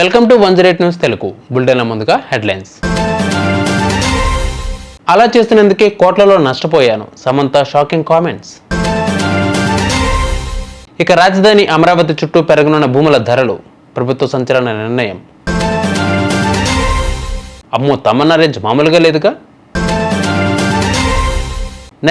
Welcome to 108 news Telugu బులెటిన్ల ముందుగా headlines. అలా చేస్తున్నందుకే కోట్లలో నష్టపోయాను, సమంత షాకింగ్ కామెంట్స్. ఇక రాజధాని అమరావతి చుట్టూ పెరగనున్న భూముల ధరలు, ప్రభుత్వ సంచలన నిర్ణయం. అమ్మో, తమన్నా రేంజ్ మామూలుగా లేదుగా.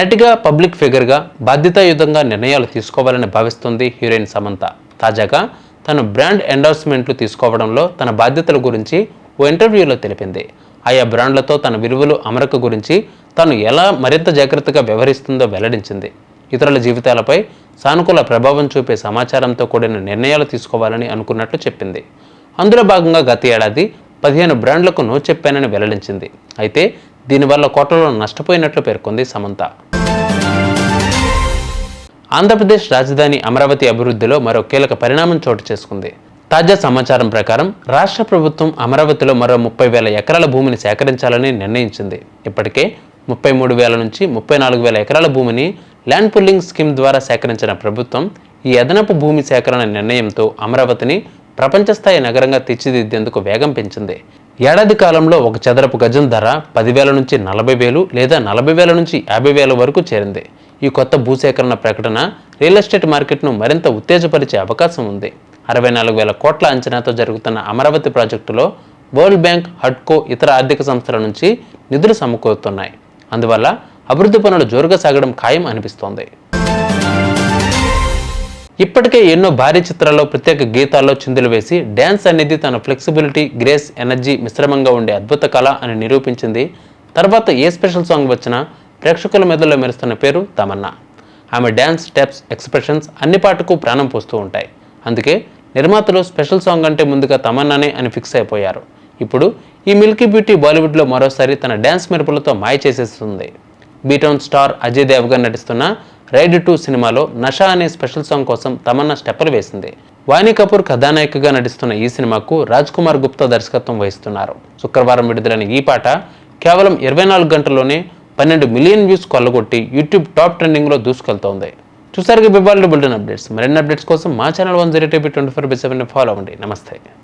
నటిగా, పబ్లిక్ ఫిగర్గా బాధ్యతాయుతంగా నిర్ణయాలు తీసుకోవాలని భావిస్తుంది హీరోయిన్ సమంత. తాజాగా తను బ్రాండ్ ఎండార్స్మెంట్లు తీసుకోవడంలో తన బాధ్యతల గురించి ఓ ఇంటర్వ్యూలో తెలిపింది. ఆయా బ్రాండ్లతో తన విలువలు అమరిక గురించి తాను ఎలా మరింత జాగ్రత్తగా వ్యవహరిస్తుందో వెల్లడించింది. ఇతరుల జీవితాలపై సానుకూల ప్రభావం చూపే సమాచారంతో కూడిన నిర్ణయాలు తీసుకోవాలని అనుకున్నట్లు చెప్పింది. అందులో భాగంగా గత ఏడాది 15 బ్రాండ్లకు నో చెప్పానని వెల్లడించింది. అయితే దీనివల్ల కోట్లలో నష్టపోయినట్లు పేర్కొంది సమంత. ఆంధ్రప్రదేశ్ రాజధాని అమరావతి అభివృద్ధిలో మరో కీలక పరిణామం చోటు చేసుకుంది. తాజా సమాచారం ప్రకారం రాష్ట్ర ప్రభుత్వం అమరావతిలో మరో 30,000 ఎకరాల భూమిని సేకరించాలని నిర్ణయించింది. ఇప్పటికే 33,000 నుంచి 34,000 ఎకరాల భూమిని ల్యాండ్ పుల్లింగ్ స్కీమ్ ద్వారా సేకరించిన ప్రభుత్వం ఈ అదనపు భూమి సేకరణ నిర్ణయంతో అమరావతిని ప్రపంచస్థాయి నగరంగా తీర్చిదిద్దేందుకు వేగం పెంచింది. ఏడాది కాలంలో ఒక చదరపు గజం ధర 10,000 నుంచి 40,000 లేదా 40,000 నుంచి 50,000 వరకు చేరింది. ఈ కొత్త భూసేకరణ ప్రకటన రియల్ ఎస్టేట్ మార్కెట్ను మరింత ఉత్తేజపరిచే అవకాశం ఉంది. 64,000 కోట్ల అంచనాతో జరుగుతున్న అమరావతి ప్రాజెక్టులో వరల్డ్ బ్యాంక్, హడ్కో, ఇతర ఆర్థిక సంస్థల నుంచి నిధులు సమకూరుతున్నాయి. అందువల్ల అభివృద్ధి పనులు జోరుగా సాగడం ఖాయం అనిపిస్తోంది. ఇప్పటికే ఎన్నో భారీ చిత్రాల్లో ప్రత్యేక గీతాల్లో చిందులు వేసి డ్యాన్స్ అనేది తన ఫ్లెక్సిబిలిటీ, గ్రేస్, ఎనర్జీ మిశ్రమంగా ఉండే అద్భుత కళ అని నిరూపించింది. తర్వాత ఏ స్పెషల్ సాంగ్ వచ్చినా ప్రేక్షకుల మెదడులో మెరుస్తున్న పేరు తమన్నా. ఆమె డ్యాన్స్, స్టెప్స్, ఎక్స్ప్రెషన్స్ అన్ని పాటకు ప్రాణం పోస్తూ ఉంటాయి. అందుకే నిర్మాతలు స్పెషల్ సాంగ్ అంటే ముందుగా తమన్నానే అని ఫిక్స్ అయిపోయారు. ఇప్పుడు ఈ మిల్కీ బ్యూటీ బాలీవుడ్లో మరోసారి తన డ్యాన్స్ మెరుపులతో మాయ చేసేస్తుంది. బీటౌన్ స్టార్ అజయ్ దేవగన్ నటిస్తున్న రైడ్ 2 సినిమాలో నషా అనే స్పెషల్ సాంగ్ కోసం తమన్నా స్టెప్పులు వేసింది. వాణి కపూర్ కథానాయికగా నటిస్తున్న ఈ సినిమాకు రాజ్ కుమార్ గుప్తా దర్శకత్వం వహిస్తున్నారు. శుక్రవారం విడుదలైన ఈ పాట కేవలం 24 గంటల్లోనే 12 మిలియన్ వ్యూస్ కొల్లగొట్టి యూట్యూబ్ టాప్ ట్రెండింగ్లో దూసుకెళ్తోంది. చూసారుగా బిబాల్ బులెటిన్ అప్డేట్స్. మరిన్ని అప్డేట్స్ కోసం మా ఛానల్ 108 24/7 ఫాలో అవ్వండి. నమస్తే.